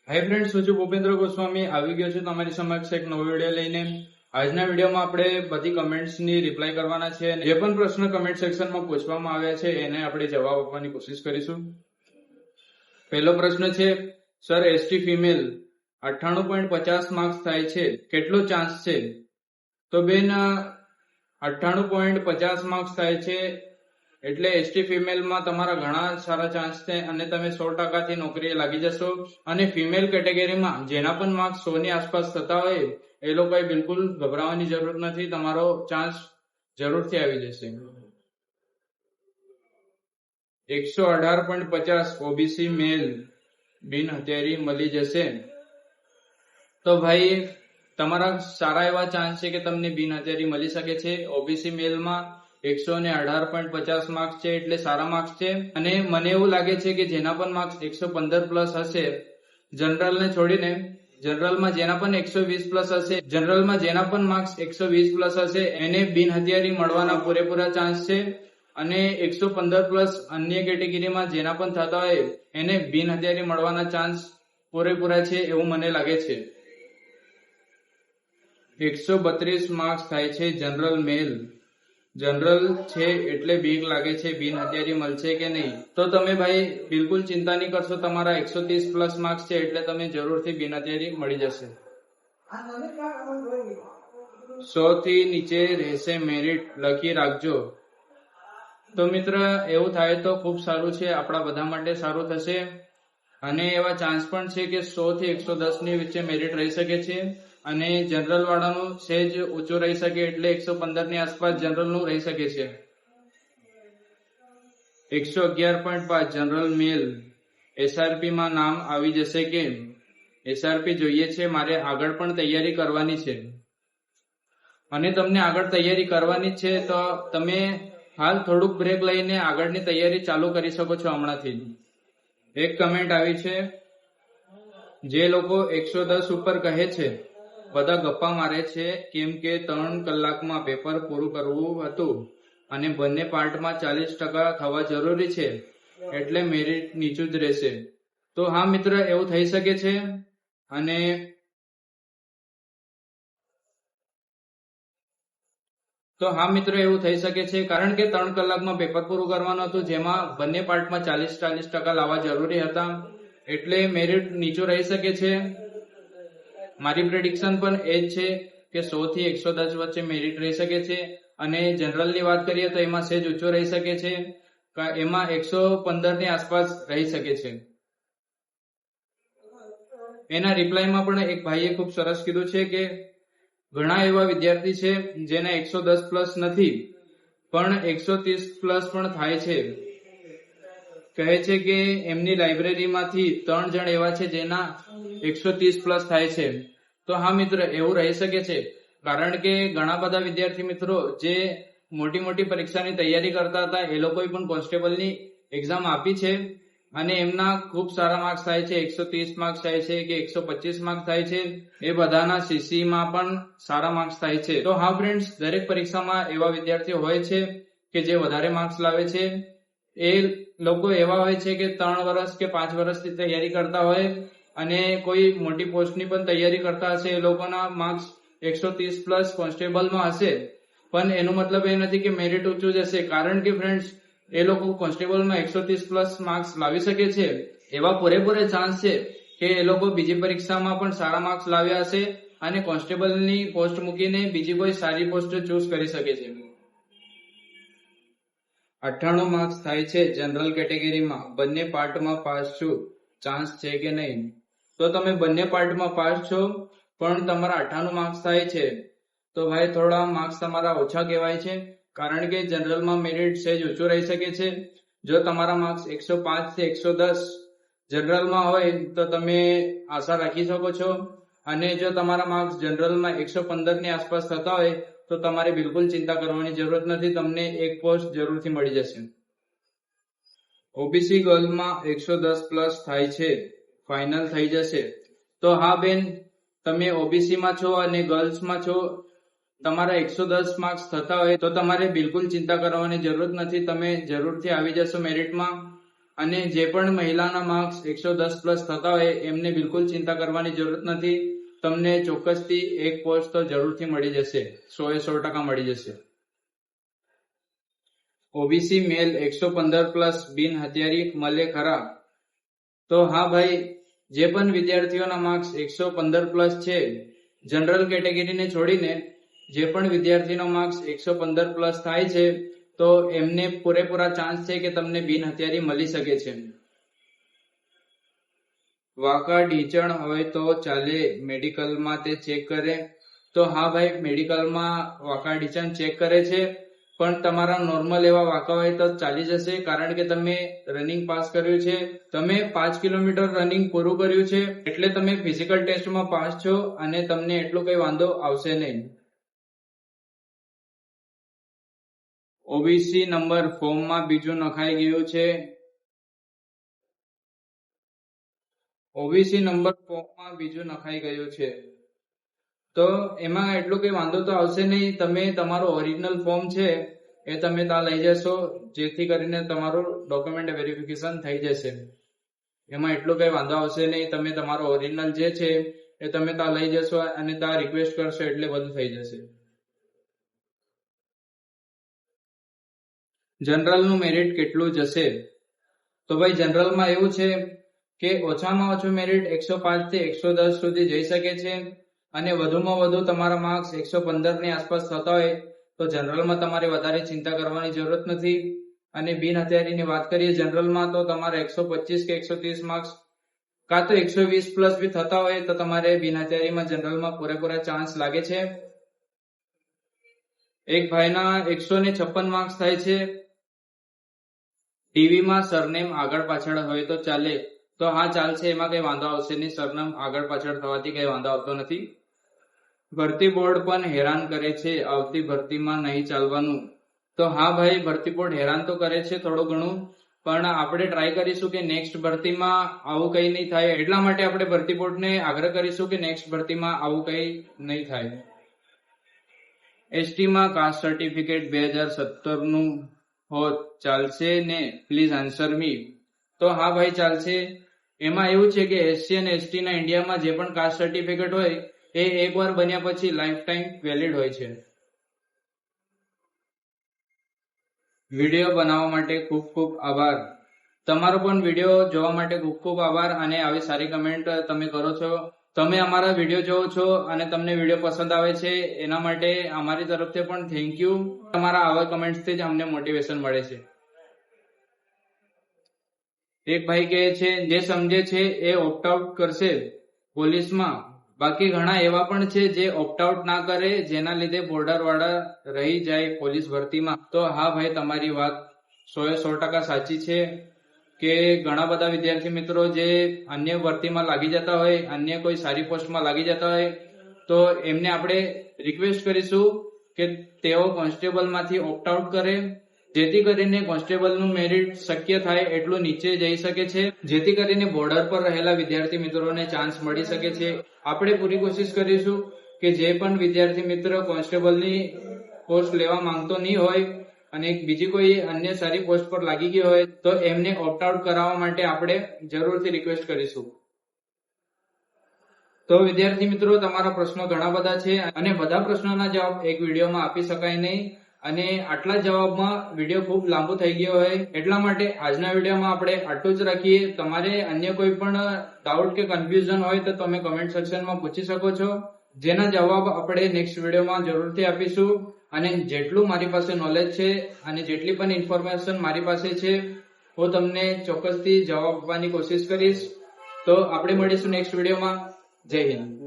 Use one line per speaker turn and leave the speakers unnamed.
Hi friends, હું છું ભૂપેન્દ્ર ગોસ્વામી. આવી ગયો છું તમારી સમક્ષ એક નવો વિડીયો લઈને. આજના વિડીયોમાં આપણે બધી કમેન્ટ્સની રિપ્લાય કરવાના છે અને જે પણ પ્રશ્ન કમેન્ટ સેક્શનમાં પૂછવામાં આવ્યા છે એને આપણે જવાબ આપવાની કોશિશ કરીશું. પહેલો પ્રશ્ન છે, સર એસટી ફિમેલ 98.50 માર્ક્સ થાય છે, કેટલો ચાન્સ છે? તો બેન, 98.50 માર્ક્સ થાય છે એટલે એસટી ફિમેલમાં તમારા ઘણા સારા ચાન્સ છે અને તમે 100% નોકરીએ લાગી જશો. અને ફિમેલ કેટેગરીમાં જેના પણ માર્ક્સ 100 ની આસપાસ થતા હોય એ લોકોએ બિલકુલ ગભરાવાની જરૂર નથી, તમારો ચાન્સ જરૂરથી આવી જશે. 118.50 ઓબીસી મેલ બિન હથિયારી મળી જશે. તો ભાઈ, તમારા સારા એવા ચાન્સ છે કે તમને બિન હથિયારી મળી શકે છે. ઓબીસી મેલમાં 118.50 માર્ક્સ છે એટલે સારા માર્ક્સ છે. અને મને એવું લાગે છે કે જેના પણ માર્ક્સ 115 પ્લસ હશે, જનરલને છોડીને, જનરલમાં જેના પણ 120 પ્લસ હશે, જનરલમાં જેના પણ માર્ક્સ 120 પ્લસ હશે એને બિન હથિયારી મળવાના પૂરેપૂરા ચાન્સ છે. અને 115 પ્લસ અન્ય કેટેગરીમાં જેના પણ થતા હોય એને બિન હથિયારી મળવાના ચાન્સ પૂરેપૂરા છે એવું મને લાગે છે. 132 માર્ક્સ થાય છે જનરલ મેલ. જનરલ છે એટલે બીક લાગે છે બિન હથિયારી મળશે કે નહીં. તો તમે ભાઈ બિલકુલ ચિંતા નહીં કરશો, તમારા 130 પ્લસ માર્ક્સ છે એટલે તમે જરૂરથી બિન હથિયારી મળી જશે. 100 થી નીચે રહેશે મેરિટ, લખી રાખજો. તો મિત્ર, એવું થાય તો ખૂબ સારું છે, આપણા બધા માટે સારું થશે. અને એવા ચાન્સ પણ છે કે 100 થી 110 ની વચ્ચે મેરિટ રહી શકે છે. અને જનરલ વાળાનું સેજ ઊંચું રહી શકે એટલે 115 ની આસપાસ જનરલ નું રહી શકે છે. 111.5 જનરલ મેલ એસઆરપી માં નામ આવી જશે કે? એસઆરપી જોઈએ છે, મારે આગળ પણ તૈયારી કરવાની છે. અને તમને આગળ તૈયારી કરવાની છે તો તમે હાલ થોડુંક બ્રેક લઈને આગળની તૈયારી ચાલુ કરી શકો છો હમણાંથી. એક કમેન્ટ આવી છે, જે લોકો 110 ઉપર કહે છે બધા ગપ્પા મારે છે કેમ કે 3 કલાકમાં પેપર પૂરું કરવું હતું અને બંને પાર્ટમાં 40% થવા જરૂરી છે એટલે મેરિટ નીચું જ રહેશે. તો હા મિત્ર, એવું થઈ શકે છે. અને એવું થઈ શકે છે કારણ કે 3 કલાકમાં પેપર પૂરું કરવાનું હતું જેમાં બંને પાર્ટમાં 40% લાવવા જરૂરી હતા એટલે મેરિટ નીચું રહી શકે છે. મારી પ્રેડિક્શન પણ એ જ છે કે 100 થી 110 વચ્ચે મેરિટ રહી શકે છે. અને જનરલની વાત કરીએ તો એમાં સેજ ઊંચો રહી શકે છે, એમાં 115 ની આસપાસ રહી શકે છે. એના રિપ્લાયમાં પણ એક ભાઈએ ખૂબ સરસ કીધું છે કે ઘણા એવા વિદ્યાર્થી છે જેના 110 પ્લસ નથી પણ 130 પ્લસ પણ થાય છે. કહે છે કે એમની લાઇબ્રેરીમાંથી 3 જણ એવા છે જેના 130 પ્લસ થાય છે. તો હા મિત્ર, એવું રહી શકે છે કારણ કે ઘણા બધા વિદ્યાર્થી મિત્રો જે મોટી મોટી પરીક્ષાની તૈયારી કરતા હતા એ લોકોએ પણ કોન્સ્ટેબલની એક્ઝામ આપી છે અને એમના ખૂબ સારા માર્ક્સ થાય છે, 130 માર્ક્સ થાય છે કે 125 માર્ક્સ થાય છે. એ બધાના સીસીમાં પણ સારા માર્ક્સ થાય છે. તો હા ફ્રેન્ડ્સ, દરેક પરીક્ષામાં એવા વિદ્યાર્થીઓ હોય છે કે જે વધારે માર્ક્સ લાવે છે. એ લોકો એવા હોય છે કે 3 વર્ષ કે 5 વર્ષથી તૈયારી કરતા હોય અને કોઈ મોટી પોસ્ટની પણ તૈયારી કરતા હશે. એ લોકોના માર્ક્સ 130 પ્લસ કોન્સ્ટેબલમાં હશે, પણ એનો મતલબ એ નથી કે મેરિટ ઊંચું જશે કારણ કે ફ્રેન્ડ્સ, એ લોકો કોન્સ્ટેબલમાં 130 પ્લસ માર્ક્સ લાવી શકે છે. એવા પૂરેપૂરે ચાન્સ છે કે એ લોકો બીજી પરીક્ષામાં પણ સારા માર્ક્સ લાવ્યા હશે અને કોન્સ્ટેબલની પોસ્ટ મૂકીને બીજી કોઈ સારી પોસ્ટ ચૂઝ કરી શકે છે. 98 માર્ક્સ થાય છે જનરલ કેટેગરીમાં, બંને પાર્ટમાં પાસ છું, ચાન્સ છે કે નહીં? તો તમે બંને પાર્ટમાં પાસ છો પણ તમારા 98 માર્ક્સ થાય છે તો ભાઈ થોડા માર્ક્સ તમારા ઓછા કહેવાય છે કારણ કે જનરલમાં મેરિટ સેજ ઊંચું રહી શકે છે. જો તમારા માર્ક્સ 105 થી 110 જનરલમાં હોય તો તમે આશા રાખી શકો છો. અને જો તમારા માર્ક્સ જનરલમાં 115 ની આસપાસ થતા હોય તો તમારે બિલકુલ ચિંતા કરવાની જરૂરત નથી, તમને એક પોસ્ટ જરૂરથી મળી જશે. ઓબીસી ગર્લમાં 110 પ્લસ થાય છે, ફાઇનલ થઈ જશે. તો હા બેન, તમે ઓબીસીમાં છો અને ગર્લ્સમાં છો, તમારા 110 માર્ક્સ થતા હોય તો તમારે બિલકુલ ચિંતા કરવાની જરૂરત નથી, તમે જરૂરથી આવી જશો મેરિટમાં. અને જે પણ મહિલાના માર્ક્સ 110 પ્લસ થતા હોય એમને બિલકુલ ચિંતા કરવાની જરૂરત નથી. તમને ચોક્કસથી એક પોસ્ટ તો જરૂરથી મળી જશે, 100% મળી જશે. ઓબીસી મેલ 115 પ્લસ બિન હથિયારી મળે ખરા? તો હા ભાઈ, જે પણ વિદ્યાર્થીઓના માર્ક્સ 115 પ્લસ છે, જનરલ કેટેગરીને છોડીને જે પણ વિદ્યાર્થીનો માર્ક્સ 115 પ્લસ થાય છે તો એમને પૂરેપૂરા ચાન્સ છે કે તમને બિન હથિયારી મળી શકે છે. વાંકા ઢીંચણ હોય તો ચાલે, મેડિકલમાં તે ચેક કરે? તો હા ભાઈ, મેડિકલમાં વાંકા ઢીંચણ ચેક કરે છે, પણ તમારા નોર્મલ એવા વાંકા હોય તો ચાલી જશે, કારણ કે તમે રનિંગ પાસ કર્યું છે, તમે 5 કિલોમીટર રનિંગ પૂરું કર્યું છે, એટલે તમે ફિઝિકલ ટેસ્ટમાં પાસ છો અને તમને એટલો કઈ વાંધો આવશે નહીં. ઓબીસી નંબર ફોર્મમાં બીજું નખાઈ ગયું છે. ઓબીસી નંબર ફોર્મમાં બીજું નખાઈ ગયું છે તો એમાં એટલો કઈ વાંધો તો આવશે નહીં. તમે તમારું ઓરિજિનલ ફોર્મ છે એ તમે ત્યાં લઈ જશો, જેથી કરીને તમારું ડોક્યુમેન્ટ વેરિફિકેશન થઈ જશે. એમાં એટલો કઈ વાંધો આવશે નહીં. તમે તમારો ઓરિજિનલ જે છે એ તમે ત્યાં લઈ જશો અને ત્યાં રિક્વેસ્ટ કરશો એટલે બધું થઈ જશે. જનરલનું મેરિટ કેટલું જશે? તો ભાઈ, જનરલમાં એવું છે કે ઓછામાં ઓછું મેરિટ 105 થી 110 સુધી જઈ શકે છે, અને વધુમાં વધુ તમારા માર્ક્સ 115 ની આસપાસ થતા હોય તો જનરલમાં તમારે વધારે ચિંતા કરવાની જરૂરત નથી. અને બિન હથિયારીની વાત કરીએ જનરલમાં, તો તમારે 125 કે 130 માર્ક્સ કાં તો 120 પ્લસ બી થતા હોય તો તમારે બિન હથિયારીમાં જનરલમાં પૂરેપૂરા ચાન્સ લાગે છે. એક ભાઈના 156 માર્ક્સ થાય છે. ડીવીમાં સરનેમ આગળ પાછળ હોય તો ચાલે? તો હા, ચાલશે, એમાં કઈ વાંધો આવશે નહીં. સરનેમ આગળ પાછળ થવાથી કઈ વાંધો આવતો નથી. ભરતી બોર્ડ પણ હેરાન કરે છે, આવતી ભરતીમાં નહીં ચાલવાનું? તો હા ભાઈ, ભરતી બોર્ડ હેરાન તો કરે છે થોડું ઘણું, પણ આપણે ટ્રાય કરીશું કે નેક્સ્ટ ભરતીમાં આવું કઈ નહીં થાય. એટલા માટે આપણે ભરતી બોર્ડને આગ્રહ કરીશું કે નેક્સ્ટ ભરતીમાં આવું કઈ નહીં થાય. એસટીમાં કાસ્ટ સર્ટિફિકેટ 2017 નું હોત ચાલશે ને? પ્લીઝ આન્સર મી. તો હા ભાઈ, ચાલશે. એમાં એવું છે કે એસસી અને એસટી ના ઇન્ડિયામાં જે પણ કાસ્ટ સર્ટિફિકેટ હોય એ એકવાર બન્યા પછી લાઈફ ટાઈમ વેલિડ હોય છે. વિડીયો બનાવવા માટે ખૂબ ખૂબ આભાર. તમારો પણ વિડીયો જોવા માટે ખૂબ ખૂબ આભાર, અને આવી સારી કમેન્ટ તમે કરો છો. તમે અમારા વિડીયો જોવો છો અને તમને વિડીયો પસંદ આવે છે, એના માટે અમારી તરફથી પણ થેન્ક યુ. તમારા આવા કમેન્ટ્સથી જ અમને મોટિવેશન મળે છે. એક ભાઈ કહે છે, જે સમજે છે એ ઓપ્ટ આઉટ કરશે પોલીસમાં, બાકી ઘણા એવા પણ છે જે ઓપ્ટ આઉટ ના કરે, જેના લીધે બોર્ડર વાળા રહી જાય પોલીસ ભરતીમાં. તો હા ભાઈ, તમારી વાત 100% સાચી છે કે ઘણા બધા વિદ્યાર્થી મિત્રો જે અન્ય ભરતીમાં લાગી જતા હોય, અન્ય કોઈ સારી પોસ્ટમાં લાગી જતા હોય, તો એમને આપણે રિક્વેસ્ટ કરીશું કે તેઓ કોન્સ્ટેબલમાંથી ઓપ્ટ આઉટ કરે, જેથી કરીને કોન્સ્ટેબલનું મેરિટ શક્ય થાય એટલું નીચે જઈ શકે છે, જેથી કરીને બોર્ડર પર રહેલા વિદ્યાર્થી મિત્રોને ચાન્સ મળી શકે છે. આપણે પૂરી કોશિશ કરીશું કે જે પણ વિદ્યાર્થી મિત્ર કોન્સ્ટેબલની પોસ્ટ લેવા માંગતો નહીં હોય અને બીજી કોઈ અન્ય સારી પોસ્ટ પર લાગી ગયો હોય તો એમને ઓપ્ટ આઉટ કરાવવા માટે આપણે જરૂરથી રિક્વેસ્ટ કરીશું. તો વિદ્યાર્થી મિત્રો, તમારા પ્રશ્નો ઘણા બધા છે અને બધા પ્રશ્નોના જવાબ એક વિડીયોમાં આપી શકાય નહીં, અને આટલા જવાબમાં વિડીયો ખૂબ લાંબો થઈ ગયો હોય, એટલા માટે આજના વિડીયોમાં આપણે આટલું જ રાખીએ. તમારે અન્ય કોઈ પણ ડાઉટ કે કન્ફ્યુઝન હોય તો તમે કમેન્ટ સેક્શનમાં પૂછી શકો છો, જેના જવાબ આપણે નેક્સ્ટ વિડીયોમાં જરૂરથી આપીશું. અને જેટલું મારી પાસે નોલેજ છે અને જેટલી પણ ઇન્ફોર્મેશન મારી પાસે છે, હું તમને ચોક્કસથી જવાબ આપવાની કોશિશ કરીશ. તો આપણે મળીશું નેક્સ્ટ વિડીયોમાં. જય હિન્દ.